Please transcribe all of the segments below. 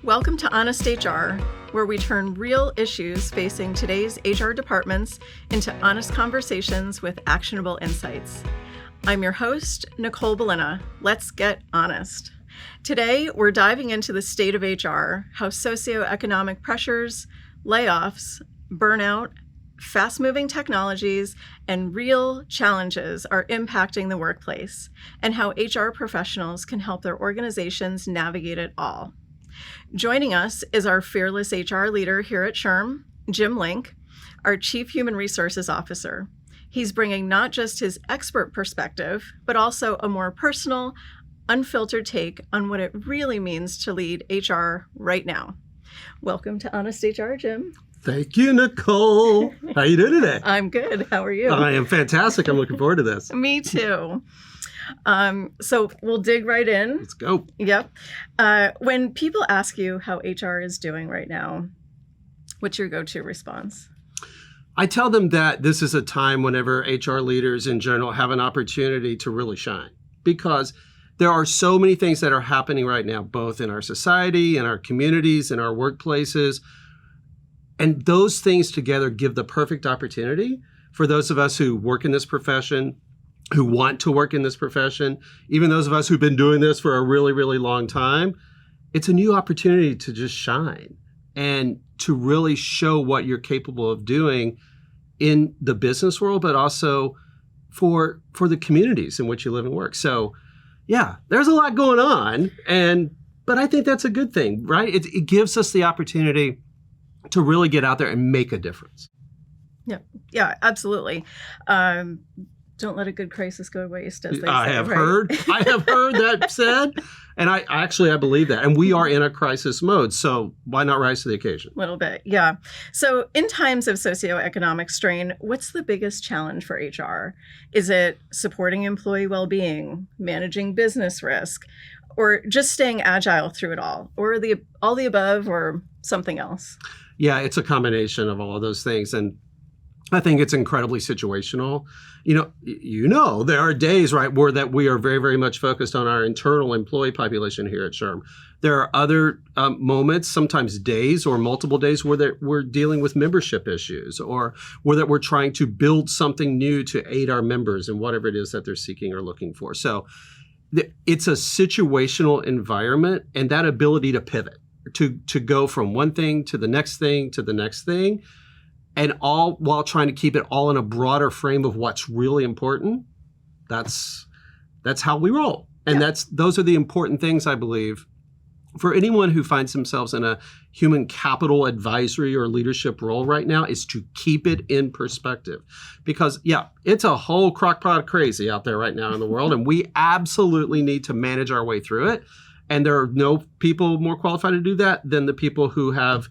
Welcome to Honest HR, where we turn real issues facing today's HR departments into honest conversations with actionable insights. I'm your host, Nicole Belyna. Let's get honest. Today, we're diving into the state of HR, how socioeconomic pressures, layoffs, burnout, fast-moving technologies, and real challenges are impacting the workplace, and how HR professionals can help their organizations navigate it all. Joining us is our fearless HR leader here at SHRM, Jim Link, our Chief Human Resources Officer. He's bringing not just his expert perspective, but also a more personal, unfiltered take on what it really means to lead HR right now. Welcome to Honest HR, Jim. Thank you, Nicole. How you doing today? I'm good. How are you? I am fantastic. I'm looking forward to this. Me too. So we'll dig right in. Let's go. Yep. When people ask you how HR is doing right now, what's your go-to response? I tell them that this is a time whenever HR leaders in general have an opportunity to really shine, because there are so many things that are happening right now, both in our society, in our communities, in our workplaces. And those things together give the perfect opportunity for those of us who work in this profession, who want to work in this profession, even those of us who've been doing this for a really, really long time. It's a new opportunity to just shine and to really show what you're capable of doing in the business world, but also for the communities in which you live and work. So yeah, there's a lot going on, but I think that's a good thing, right? It gives us the opportunity to really get out there and make a difference. Yeah, absolutely. Don't let a good crisis go to waste, as they say. I have heard that said, and I believe that. And we are in a crisis mode, so why not rise to the occasion? A little bit, yeah. So in times of socioeconomic strain, what's the biggest challenge for HR? Is it supporting employee well-being, managing business risk, or just staying agile through it all? Or all the above, or something else? Yeah, it's a combination of all of those things. And I think it's incredibly situational. You know, there are days, right, where that we are very, very much focused on our internal employee population here at SHRM. There are other moments, sometimes days or multiple days, where we're dealing with membership issues, or where that we're trying to build something new to aid our members in whatever it is that they're seeking or looking for. So it's a situational environment, and that ability to pivot, to go from one thing to the next thing to the next thing, and all while trying to keep it all in a broader frame of what's really important. That's how we roll. And those are the important things, I believe, for anyone who finds themselves in a human capital advisory or leadership role right now, is to keep it in perspective. Because it's a whole crockpot of crazy out there right now in the world, and we absolutely need to manage our way through it. And there are no people more qualified to do that than the people who have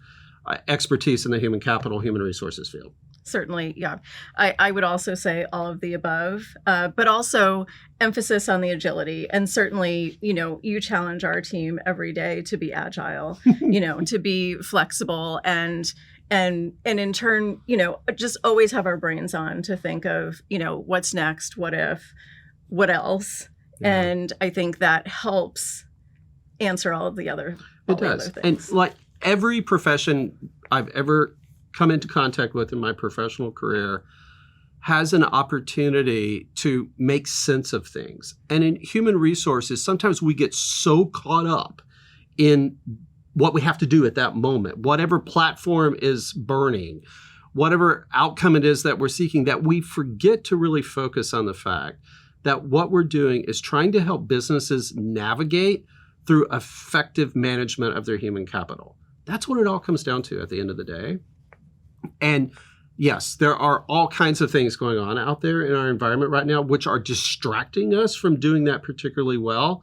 expertise in the human capital, human resources field. Certainly, yeah. I would also say all of the above, but also emphasis on the agility. And certainly, you challenge our team every day to be agile, to be flexible, and in turn, just always have our brains on to think of, what's next, what if, what else. Yeah. And I think that helps answer all of the other It does. And like every profession I've ever come into contact with in my professional career has an opportunity to make sense of things. And in human resources, sometimes we get so caught up in what we have to do at that moment, whatever platform is burning, whatever outcome it is that we're seeking, that we forget to really focus on the fact that what we're doing is trying to help businesses navigate through effective management of their human capital. That's what it all comes down to at the end of the day. And yes, there are all kinds of things going on out there in our environment right now, which are distracting us from doing that particularly well.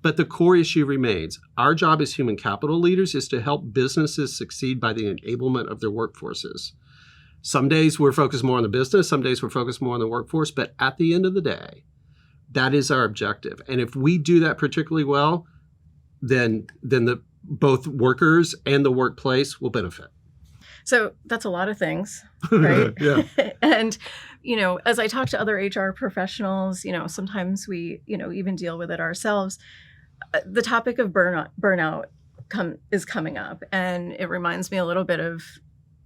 But the core issue remains. Our job as human capital leaders is to help businesses succeed by the enablement of their workforces. Some days we're focused more on the business, some days we're focused more on the workforce, but at the end of the day, that is our objective. And if we do that particularly well, then both workers and the workplace will benefit. So that's a lot of things, right? Yeah. And, as I talk to other HR professionals, sometimes we, even deal with it ourselves. The topic of burnout is coming up. And it reminds me a little bit of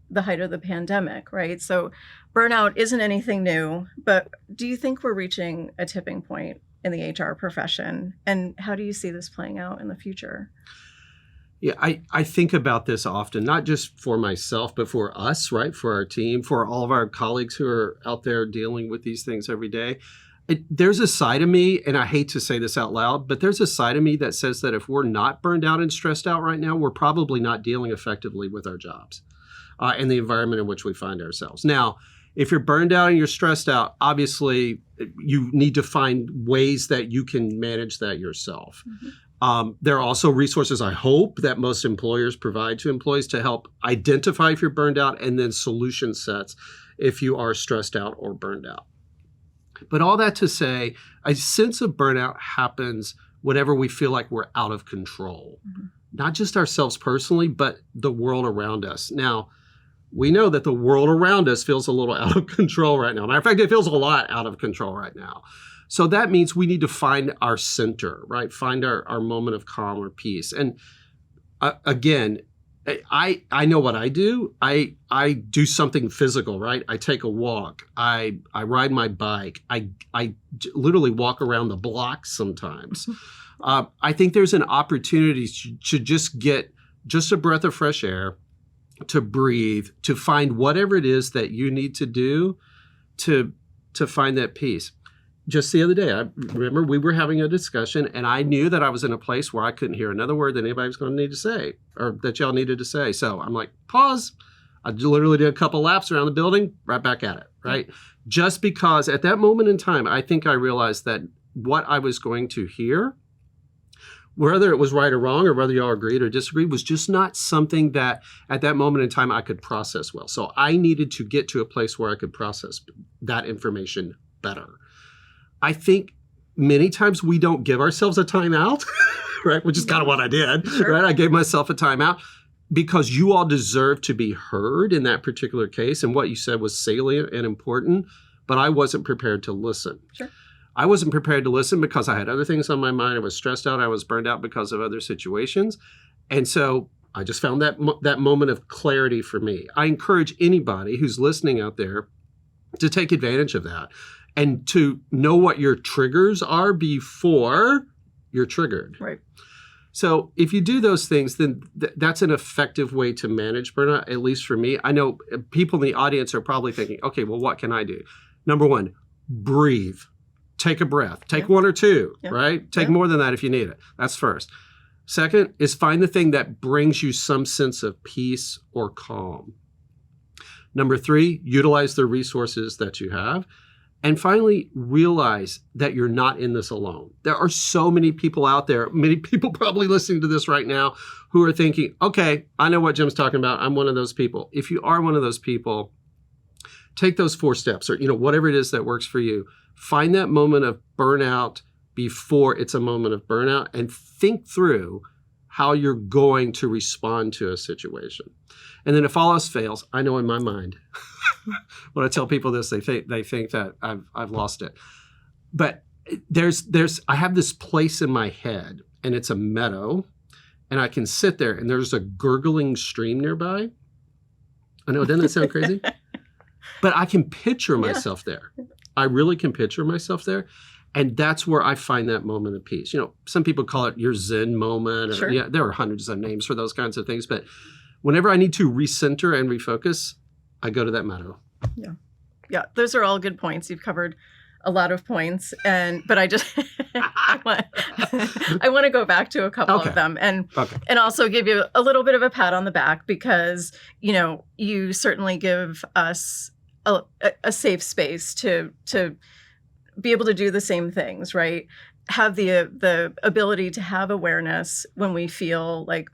the height of the pandemic, right? So burnout isn't anything new, but do you think we're reaching a tipping point in the HR profession? And how do you see this playing out in the future? Yeah, I think about this often, not just for myself, but for us, right? For our team, for all of our colleagues who are out there dealing with these things every day. There's a side of me, and I hate to say this out loud, but there's a side of me that says that if we're not burned out and stressed out right now, we're probably not dealing effectively with our jobs and the environment in which we find ourselves. Now, if you're burned out and you're stressed out, obviously you need to find ways that you can manage that yourself. Mm-hmm. There are also resources, I hope, that most employers provide to employees to help identify if you're burned out, and then solution sets if you are stressed out or burned out. But all that to say, a sense of burnout happens whenever we feel like we're out of control, mm-hmm. not just ourselves personally, but the world around us. Now, we know that the world around us feels a little out of control right now. Matter of fact, it feels a lot out of control right now. So that means we need to find our center, right? Find our moment of calm or peace. And again, I know what I do. I do something physical, right? I take a walk. I ride my bike. I literally walk around the block sometimes. I think there's an opportunity to just get just a breath of fresh air, to breathe, to find whatever it is that you need to do to find that peace. Just the other day, I remember we were having a discussion, and I knew that I was in a place where I couldn't hear another word that anybody was going to need to say, or that y'all needed to say. So I'm like, pause. I literally did a couple laps around the building, right back at it, right? Just because at that moment in time, I think I realized that what I was going to hear, whether it was right or wrong, or whether y'all agreed or disagreed, was just not something that at that moment in time I could process well. So I needed to get to a place where I could process that information better. I think many times we don't give ourselves a timeout, right? Which is kind of what I did, sure. Right? I gave myself a timeout because you all deserve to be heard in that particular case. And what you said was salient and important, but I wasn't prepared to listen. Sure. I wasn't prepared to listen because I had other things on my mind. I was stressed out. I was burned out because of other situations. And so I just found that moment of clarity for me. I encourage anybody who's listening out there to take advantage of that and to know what your triggers are before you're triggered. Right. So if you do those things, then that's an effective way to manage burnout, at least for me. I know people in the audience are probably thinking, okay, well, what can I do? Number one, breathe. Take a breath. Take one or two, right? Take more than that if you need it. That's first. Second is find the thing that brings you some sense of peace or calm. Number three, utilize the resources that you have. And finally, realize that you're not in this alone. There are so many people out there, many people probably listening to this right now, who are thinking, okay, I know what Jim's talking about. I'm one of those people. If you are one of those people, take those 4 steps, or whatever it is that works for you. Find that moment of burnout before it's a moment of burnout, and think through how you're going to respond to a situation. And then if all else fails, I know in my mind, when I tell people this, they think that I've lost it. But I have this place in my head, and it's a meadow, and I can sit there, and there's a gurgling stream nearby. I know, doesn't that sound crazy? But I can picture myself there. I really can picture myself there. And that's where I find that moment of peace. Some people call it your Zen moment. Sure. Yeah, there are hundreds of names for those kinds of things. But whenever I need to recenter and refocus, I go to that meadow. Yeah, those are all good points. You've covered a lot of points, but I just I want to go back to a couple of them, and also give you a little bit of a pat on the back, because you certainly give us a safe space to be able to do the same things, right? Have the ability to have awareness when we feel like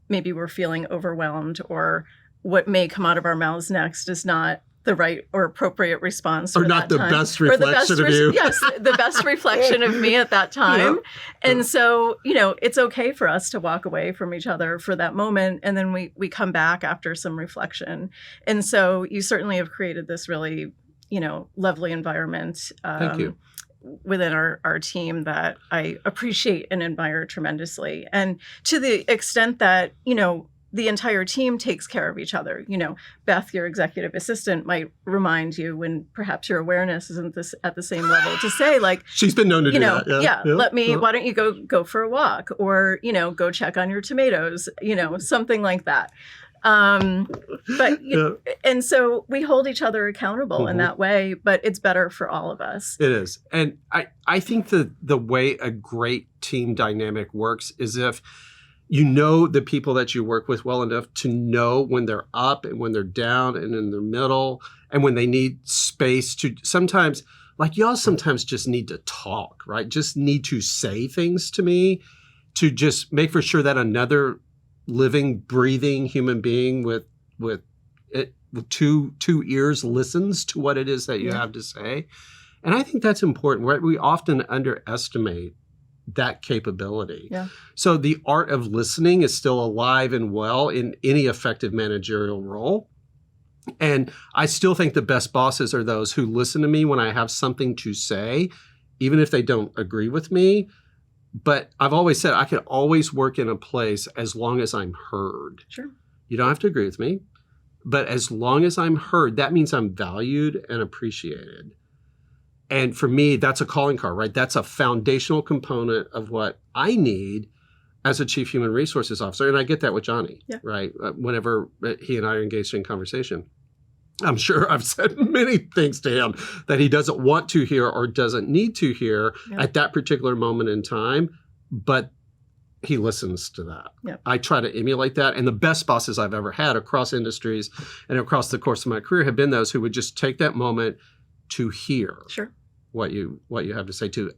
maybe we're feeling overwhelmed, or what may come out of our mouths next is not the right or appropriate response, or not the best reflection of you. Yes, the best reflection of me at that time. And so, it's okay for us to walk away from each other for that moment, and then we come back after some reflection. And so you certainly have created this really, lovely environment. Thank you. within our team that I appreciate and admire tremendously. And to the extent that, the entire team takes care of each other. Beth, your executive assistant, might remind you when perhaps your awareness isn't at the same level to say, like, she's been known to do that. Why don't you go for a walk, or, go check on your tomatoes, something like that. And so we hold each other accountable in that way, but it's better for all of us. It is. And I think the way a great team dynamic works is if you know the people that you work with well enough to know when they're up and when they're down and in the middle and when they need space to sometimes, like y'all sometimes just need to talk, right? Just need to say things to me to just make for sure that another living, breathing human being with two ears listens to what it is that you have to say. And I think that's important, right? We often underestimate that capability. Yeah. So the art of listening is still alive and well in any effective managerial role. And I still think the best bosses are those who listen to me when I have something to say, even if they don't agree with me. But I've always said I can always work in a place as long as I'm heard. Sure. You don't have to agree with me, but as long as I'm heard, that means I'm valued and appreciated. And for me, that's a calling card, right? That's a foundational component of what I need as a chief human resources officer. And I get that with Johnny, right? Whenever he and I are engaged in conversation. I'm sure I've said many things to him that he doesn't want to hear or doesn't need to hear at that particular moment in time, but he listens to that. Yep. I try to emulate that. And the best bosses I've ever had across industries and across the course of my career have been those who would just take that moment to hear what you have to say to.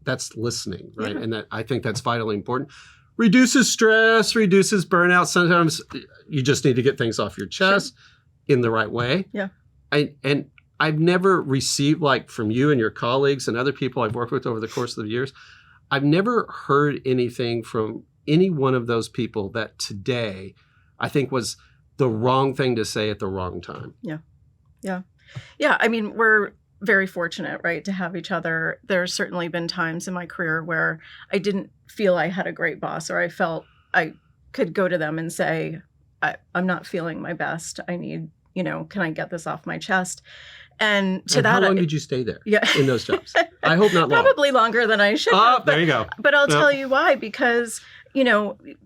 That's listening, right? Yeah. And that I think that's vitally important. Reduces stress, reduces burnout. Sometimes you just need to get things off your chest in the right way. Yeah. And I've never received, like from you and your colleagues and other people I've worked with over the course of the years, I've never heard anything from any one of those people that today I think was the wrong thing to say at the wrong time. Yeah. Yeah. Yeah. I mean, we're very fortunate, right, to have each other. There's certainly been times in my career where I didn't feel I had a great boss, or I felt I could go to them and say, I'm not feeling my best. I need, can I get this off my chest? And to that, how long did you stay there? Yeah. In those jobs? I hope not long. Probably longer than I should have. There you go. But I'll tell you why, because,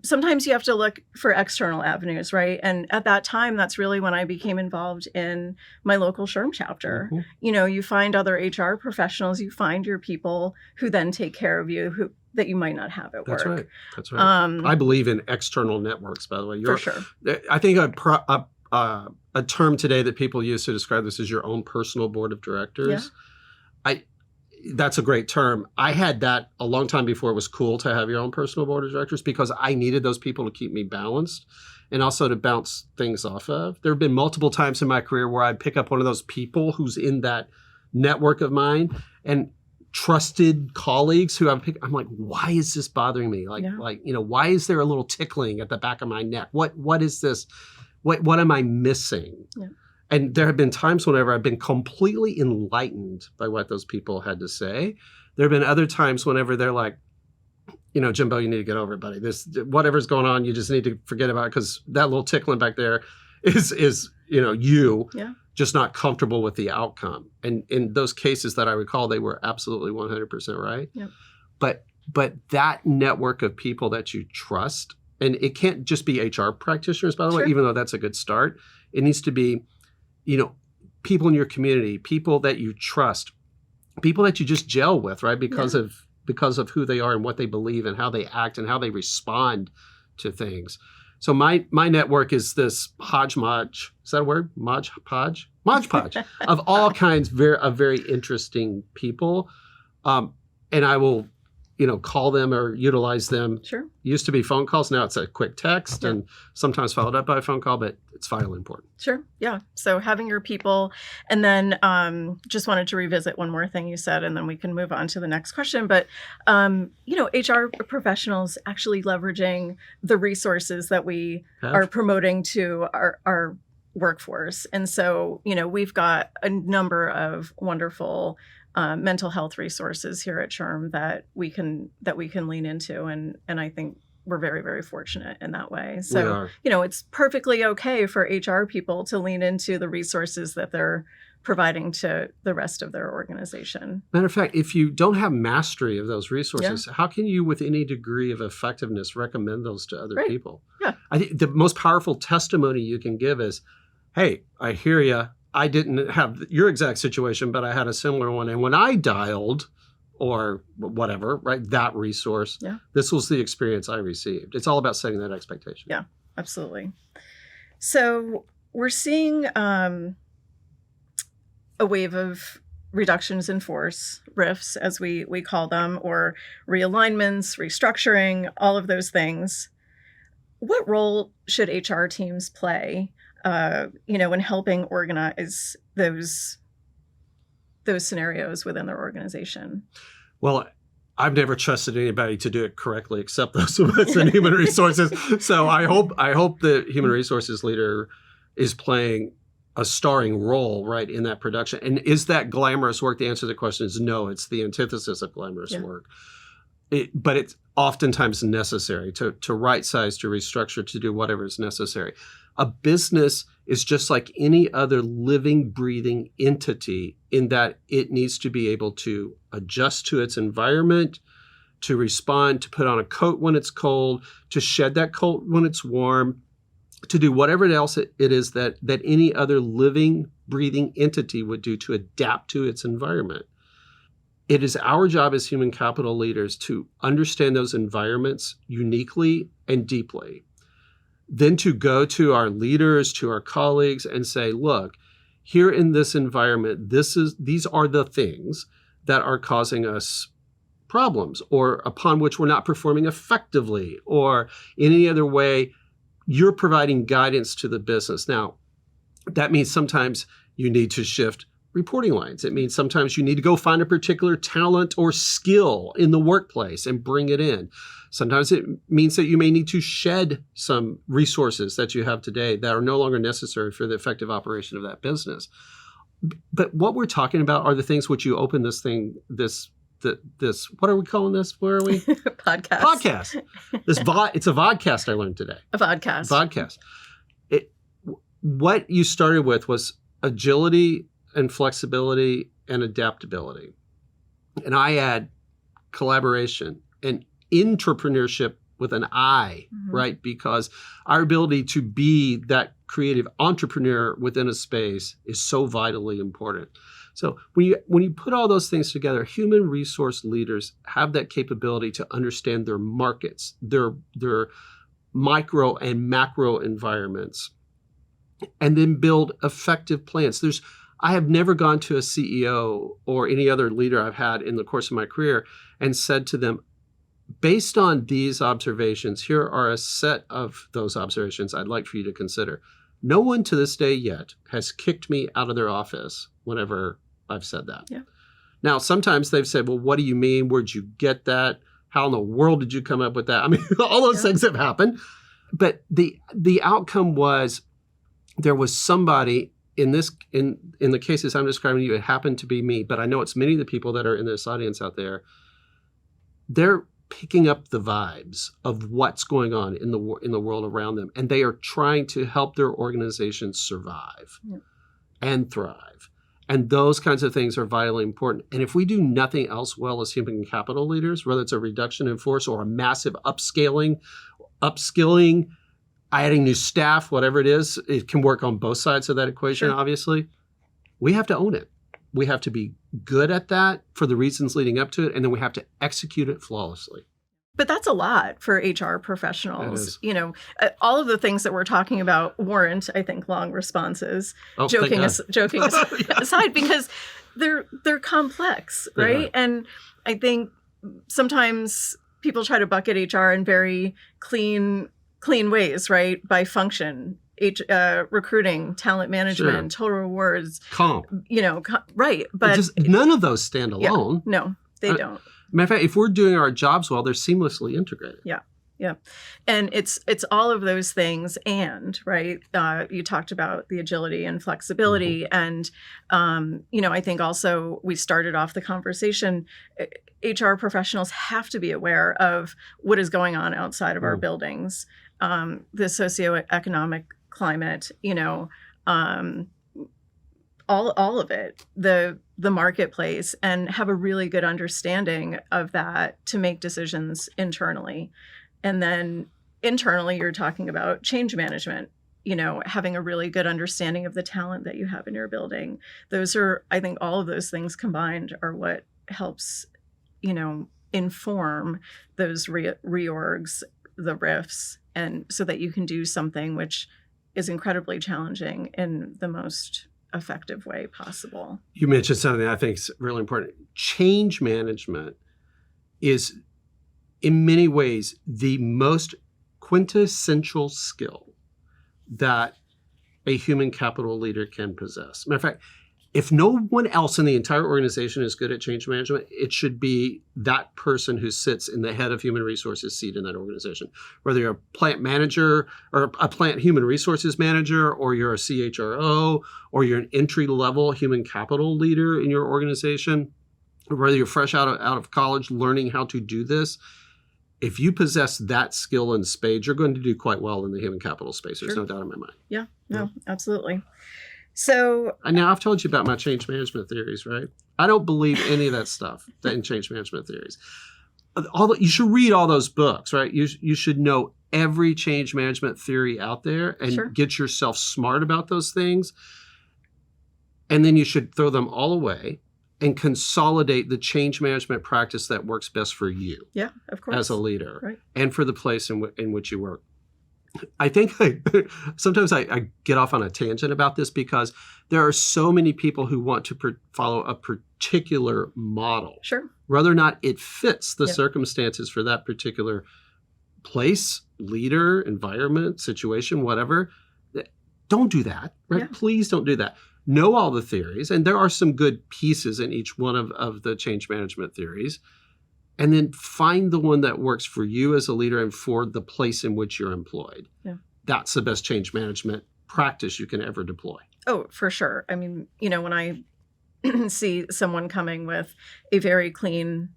sometimes you have to look for external avenues, right? And at that time, that's really when I became involved in my local SHRM chapter. Mm-hmm. You find other HR professionals, you find your people who then take care of you, that you might not have at work. That's right. I believe in external networks, by the way. For sure. I think a term today that people use to describe this is your own personal board of directors. Yeah. That's a great term. I had that a long time before it was cool to have your own personal board of directors, because I needed those people to keep me balanced and also to bounce things off of. There have been multiple times in my career where I'd pick up one of those people who's in that network of mine and trusted colleagues who I'm like, why is this bothering me? Why is there a little tickling at the back of my neck? What is this? What am I missing? Yeah. And there have been times whenever I've been completely enlightened by what those people had to say. There have been other times whenever they're like, Jimbo, you need to get over it, buddy. This, whatever's going on, you just need to forget about it, because that little tickling back there is you just not comfortable with the outcome. And in those cases that I recall, they were absolutely 100% right. Yep. But that network of people that you trust, and it can't just be HR practitioners, by the way, even though that's a good start. It needs to be, people in your community, people that you trust, people that you just gel with, right? Because of who they are and what they believe and how they act and how they respond to things. So my network is this hodgepodge. Is that a word? Modgepodge of all kinds of very interesting people. And I will, call them or utilize them. Sure. Used to be phone calls. Now it's a quick text and sometimes followed up by a phone call, but it's vitally important. Sure. Yeah. So having your people, and then just wanted to revisit one more thing you said, and then we can move on to the next question. But, HR professionals actually leveraging the resources that we are promoting to our workforce. And so, we've got a number of wonderful mental health resources here at SHRM that we can lean into, and I think we're very, very fortunate in that way. So, it's perfectly okay for HR people to lean into the resources that they're providing to the rest of their organization. Matter of fact, if you don't have mastery of those resources, how can you, with any degree of effectiveness, recommend those to other people? Yeah. I think the most powerful testimony you can give is, hey, I hear you. I didn't have your exact situation, but I had a similar one. And when I dialed or whatever, right, that resource, this was the experience I received. It's all about setting that expectation. Yeah, absolutely. So we're seeing a wave of reductions in force, RIFs, as we call them, or realignments, restructuring, all of those things. What role should HR teams play, in helping organize those scenarios within their organization? Well, I've never trusted anybody to do it correctly except those of us in human resources. So I hope the human resources leader is playing a starring role, right, in that production. And is that glamorous work? The answer to the question is no. It's the antithesis of glamorous work. But it's oftentimes necessary to right size, to restructure, to do whatever is necessary. A business is just like any other living, breathing entity in that it needs to be able to adjust to its environment, to respond, to put on a coat when it's cold, to shed that coat when it's warm, to do whatever else it is that any other living, breathing entity would do to adapt to its environment. It is our job as human capital leaders to understand those environments uniquely and deeply. Then to go to our leaders, to our colleagues, and say, look, here in this environment, these are the things that are causing us problems, or upon which we're not performing effectively, or in any other way you're providing guidance to the business. Now, that means sometimes you need to shift reporting lines. It means sometimes you need to go find a particular talent or skill in the workplace and bring it in. Sometimes it means that you may need to shed some resources that you have today that are no longer necessary for the effective operation of that business. But what we're talking about are the things which you open this thing, this what are we calling this? Where are we? Podcast. It's a vodcast I learned today. A vodcast. Vodcast. What you started with was agility and flexibility and adaptability. And I add collaboration and entrepreneurship with an I, right? Because our ability to be that creative entrepreneur within a space is so vitally important. So when you put all those things together, human resource leaders have that capability to understand their markets, their micro and macro environments, and then build effective plans. I have never gone to a CEO or any other leader I've had in the course of my career and said to them, based on these observations, here are a set of those observations I'd like for you to consider. No one to this day yet has kicked me out of their office whenever I've said that. Yeah. Now, sometimes they've said, well, what do you mean? Where'd you get that? How in the world did you come up with that? I mean, all those things have happened. But the outcome was there was somebody in the cases I'm describing to you, it happened to be me, but I know it's many of the people that are in this audience out there. They're picking up the vibes of what's going on in the world around them, and they are trying to help their organizations survive and thrive. And those kinds of things are vitally important. And if we do nothing else well as human capital leaders, whether it's a reduction in force or a massive upskilling, adding new staff, whatever it is, it can work on both sides of that equation, obviously. We have to own it. We have to be good at that for the reasons leading up to it, and then we have to execute it flawlessly. But that's a lot for HR professionals. All of the things that we're talking about warrant, I think, long responses. Joking aside, because they're complex, right? And I think sometimes people try to bucket HR in very clean ways, right? By function. Recruiting, talent management, total rewards, comp, right? But none of those stand alone. No, they don't. Matter of fact, if we're doing our jobs well, they're seamlessly integrated. Yeah. Yeah. And it's all of those things. And right, you talked about the agility and flexibility. And, I think also we started off the conversation, HR professionals have to be aware of what is going on outside of our buildings, the socioeconomic climate, all of it, the marketplace, and have a really good understanding of that to make decisions internally. And then internally, you're talking about change management, having a really good understanding of the talent that you have in your building. Those are, I think all of those things combined are what helps, inform those reorgs, the RIFs, and so that you can do something which is incredibly challenging in the most effective way possible. You mentioned something that I think is really important. Change management is, in many ways, the most quintessential skill that a human capital leader can possess. Matter of fact, if no one else in the entire organization is good at change management, it should be that person who sits in the head of human resources seat in that organization. Whether you're a plant manager or a plant human resources manager, or you're a CHRO, or you're an entry-level human capital leader in your organization, or whether you're fresh out of college learning how to do this, if you possess that skill in spades, you're going to do quite well in the human capital space. There's no doubt in my mind. Yeah, no, absolutely. So now I've told you about my change management theories, right? I don't believe any of that stuff in change management theories. You should read all those books, right? You should know every change management theory out there and get yourself smart about those things. And then you should throw them all away and consolidate the change management practice that works best for you. Yeah, of course. As a leader, right. And for the place in which you work. I think sometimes I get off on a tangent about this because there are so many people who want to follow a particular model. Sure. Whether or not it fits the circumstances for that particular place, leader, environment, situation, whatever. Don't do that, right? Yeah. Please don't do that. Know all the theories, and there are some good pieces in each one of the change management theories. And then find the one that works for you as a leader and for the place in which you're employed. Yeah. That's the best change management practice you can ever deploy. Oh, for sure. I mean, when I see someone coming with a very clean,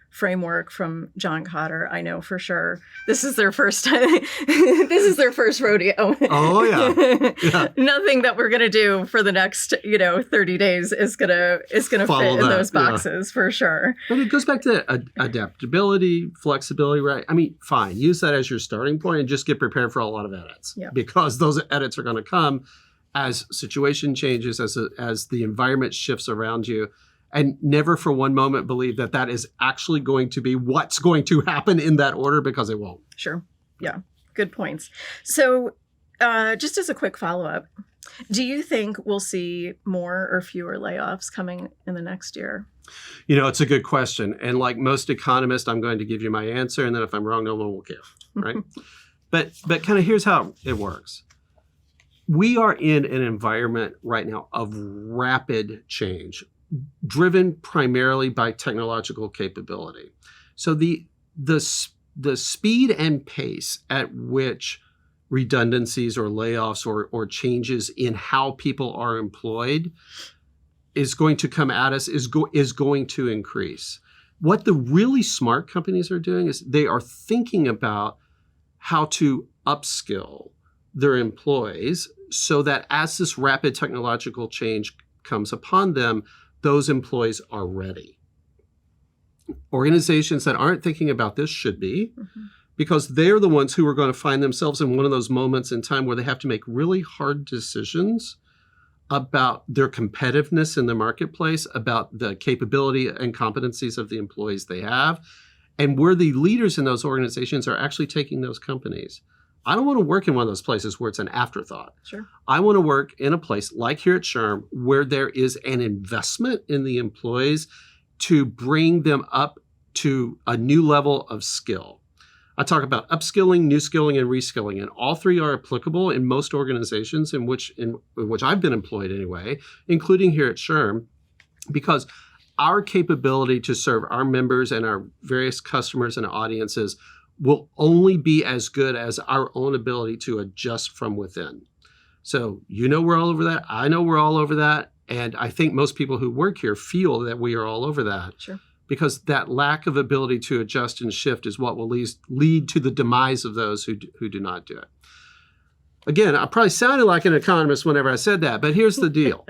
framework from John Cotter, I know for sure this is their first time. This is their first rodeo. Oh, yeah. Nothing that we're going to do for the next, 30 days is going to fit in those boxes for sure. But it goes back to adaptability, flexibility, right? I mean, fine. Use that as your starting point and just get prepared for a lot of edits because those edits are going to come as situation changes, as the environment shifts around you. And never for one moment believe that is actually going to be what's going to happen in that order, because it won't. Sure. Yeah. Good points. So just as a quick follow-up, do you think we'll see more or fewer layoffs coming in the next year? It's a good question. And like most economists, I'm going to give you my answer. And then if I'm wrong, no one will care. Right. But kind of here's how it works. We are in an environment right now of rapid change, driven primarily by technological capability. So the speed and pace at which redundancies or layoffs or changes in how people are employed is going to come at us is going to increase. What the really smart companies are doing is they are thinking about how to upskill their employees so that as this rapid technological change comes upon them, those employees are ready. Organizations that aren't thinking about this should be, because they're the ones who are going to find themselves in one of those moments in time where they have to make really hard decisions about their competitiveness in the marketplace, about the capability and competencies of the employees they have, and where the leaders in those organizations are actually taking those companies. I don't want to work in one of those places where it's an afterthought. Sure. I want to work in a place like here at SHRM where there is an investment in the employees to bring them up to a new level of skill. I talk about upskilling, new skilling, and reskilling, and all three are applicable in most organizations in which I've been employed anyway, including here at SHRM, because our capability to serve our members and our various customers and audiences will only be as good as our own ability to adjust from within. So we're all over that. I know we're all over that. And I think most people who work here feel that we are all over that. Sure. Because that lack of ability to adjust and shift is what will lead to the demise of those who do not do it. Again, I probably sounded like an economist whenever I said that, but here's the deal.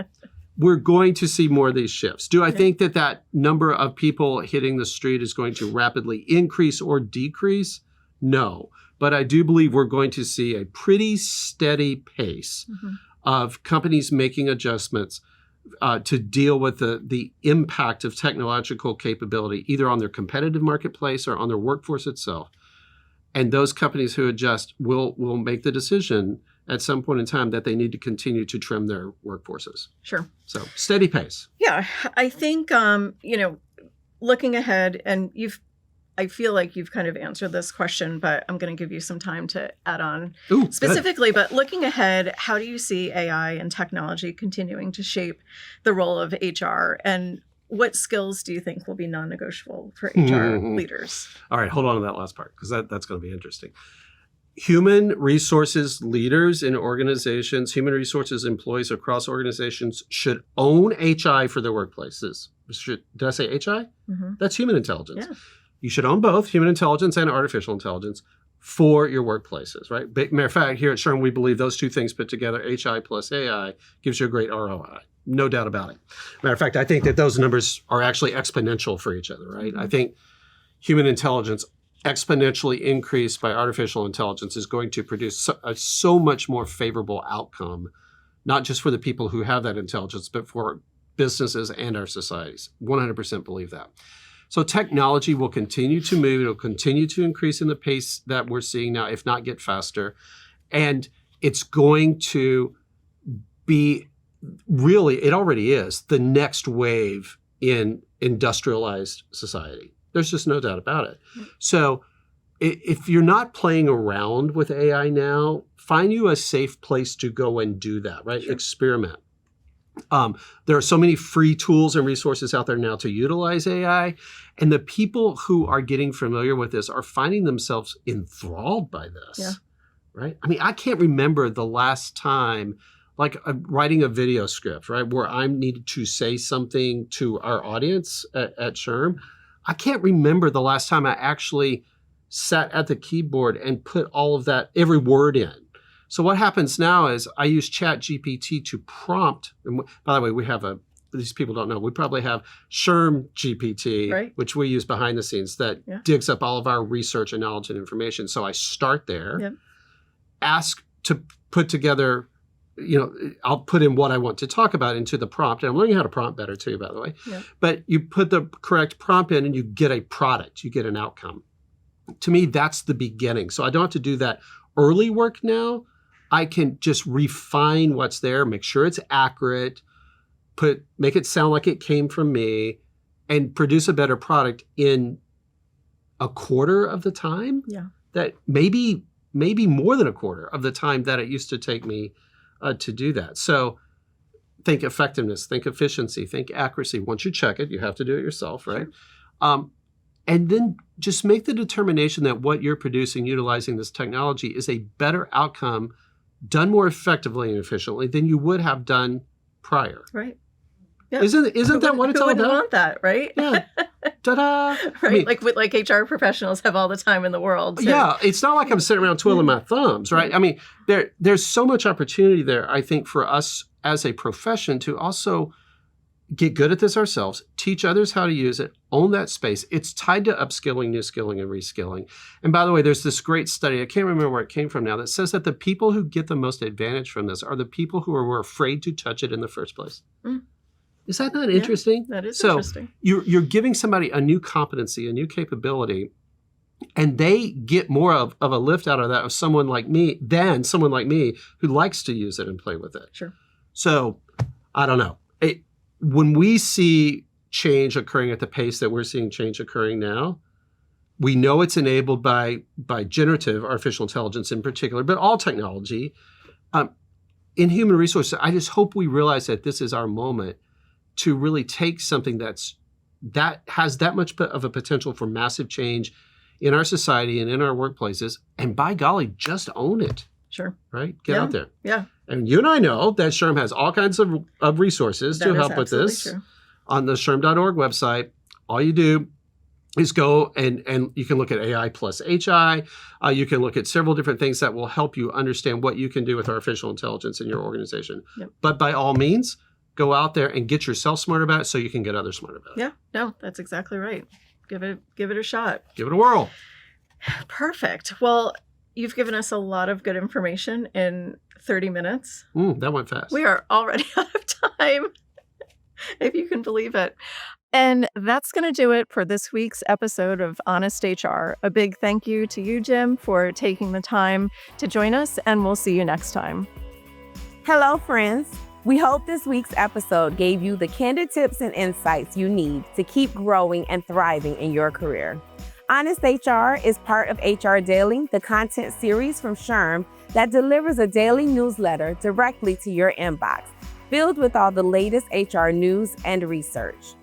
We're going to see more of these shifts. Do I think that number of people hitting the street is going to rapidly increase or decrease? No. But I do believe we're going to see a pretty steady pace of companies making adjustments to deal with the impact of technological capability, either on their competitive marketplace or on their workforce itself. And those companies who adjust will make the decision at some point in time that they need to continue to trim their workforces. Sure. So steady pace. Yeah, I think, looking ahead, and I feel like you've kind of answered this question, but I'm going to give you some time to add on specifically. Good. But looking ahead, how do you see AI and technology continuing to shape the role of HR? And what skills do you think will be non-negotiable for HR leaders? All right, hold on to that last part, because that's going to be interesting. Human resources leaders in organizations, human resources employees across organizations should own HI for their workplaces. Did I say HI? That's human intelligence. Yeah. You should own both human intelligence and artificial intelligence for your workplaces, right? Matter of fact, here at SHRM, we believe those two things put together, HI plus AI, gives you a great ROI. No doubt about it. Matter of fact, I think that those numbers are actually exponential for each other, right? I think human intelligence exponentially increased by artificial intelligence is going to produce so much more favorable outcome, not just for the people who have that intelligence, but for businesses and our societies. 100% believe that. So technology will continue to move. It'll continue to increase in the pace that we're seeing now, if not get faster. And it's going to be really, it already is, the next wave in industrialized society. There's just no doubt about it. So if you're not playing around with AI now, find you a safe place to go and do that, right? Sure. Experiment. There are so many free tools and resources out there now to utilize AI. And the people who are getting familiar with this are finding themselves enthralled by this, right? I mean, I can't remember the last time, like writing a video script, right, where I needed to say something to our audience at SHRM. I can't remember the last time I actually sat at the keyboard and put all of that, every word in. So what happens now is I use ChatGPT to prompt, and by the way, we have these people don't know, we probably have SHRM-GPT, right, which we use behind the scenes that digs up all of our research and knowledge and information. So I start there, ask to put together, I'll put in what I want to talk about into the prompt. And I'm learning how to prompt better too, by the way. Yeah. But you put the correct prompt in and you get a product, you get an outcome. To me, that's the beginning. So I don't have to do that early work now. I can just refine what's there, make sure it's accurate, make it sound like it came from me, and produce a better product in a quarter of the time. Yeah. That maybe more than a quarter of the time that it used to take me to do that. So think effectiveness, think efficiency, think accuracy. Once you check it, you have to do it yourself, right? Sure. And then just make the determination that what you're producing utilizing this technology is a better outcome done more effectively and efficiently than you would have done prior. Right. Yeah. Isn't that what it's all about? Who wouldn't want that, right? Yeah. Ta-da! Right. I mean, like HR professionals have all the time in the world. Yeah. It's not like I'm sitting around twiddling my thumbs, right? I mean, there's so much opportunity there, I think, for us as a profession to also get good at this ourselves, teach others how to use it, own that space. It's tied to upskilling, new skilling, and reskilling. And by the way, there's this great study, I can't remember where it came from now, that says that the people who get the most advantage from this are the people who were afraid to touch it in the first place. Mm. Is that not interesting? That is interesting. So you're giving somebody a new competency, a new capability, and they get more of a lift out of that of someone like me than someone like me who likes to use it and play with it. Sure. So I don't know. When we see change occurring at the pace that we're seeing change occurring now, we know it's enabled by generative artificial intelligence in particular, but all technology. In human resources, I just hope we realize that this is our moment to really take something that has that much of a potential for massive change in our society and in our workplaces. And by golly, just own it. Sure. Right? Get out there. Yeah. And you and I know that SHRM has all kinds of resources to help with this. True. On the SHRM.org website, all you do is go and you can look at AI plus HI. You can look at several different things that will help you understand what you can do with artificial intelligence in your organization. Yep. But by all means, go out there and get yourself smart about it so you can get others smart about it. Yeah, no, that's exactly right. Give it a shot. Give it a whirl. Perfect. Well, you've given us a lot of good information in 30 minutes. That went fast. We are already out of time, if you can believe it. And that's going to do it for this week's episode of Honest HR. A big thank you to you, Jim, for taking the time to join us, and we'll see you next time. Hello, friends. We hope this week's episode gave you the candid tips and insights you need to keep growing and thriving in your career. Honest HR is part of HR Daily, the content series from SHRM that delivers a daily newsletter directly to your inbox, filled with all the latest HR news and research.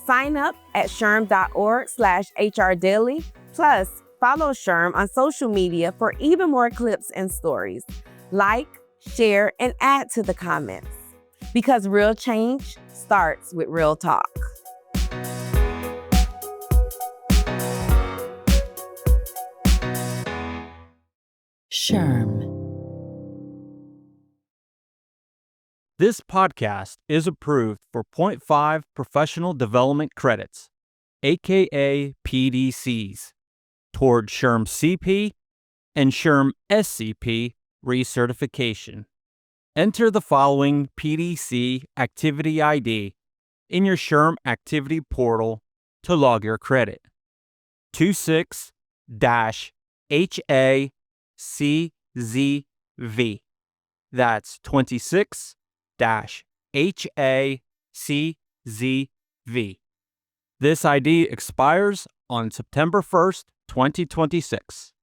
Sign up at shrm.org/HR Daily. Plus, follow SHRM on social media for even more clips and stories. Like, share, and add to the comments. Because real change starts with real talk. SHRM. This podcast is approved for 0.5 professional development credits, aka PDCs, toward SHRM-SCP and SHRM-SCP recertification. Enter the following PDC activity ID in your SHRM activity portal to log your credit. 26-HACZV. That's 26-HACZV. This ID expires on September 1st, 2026.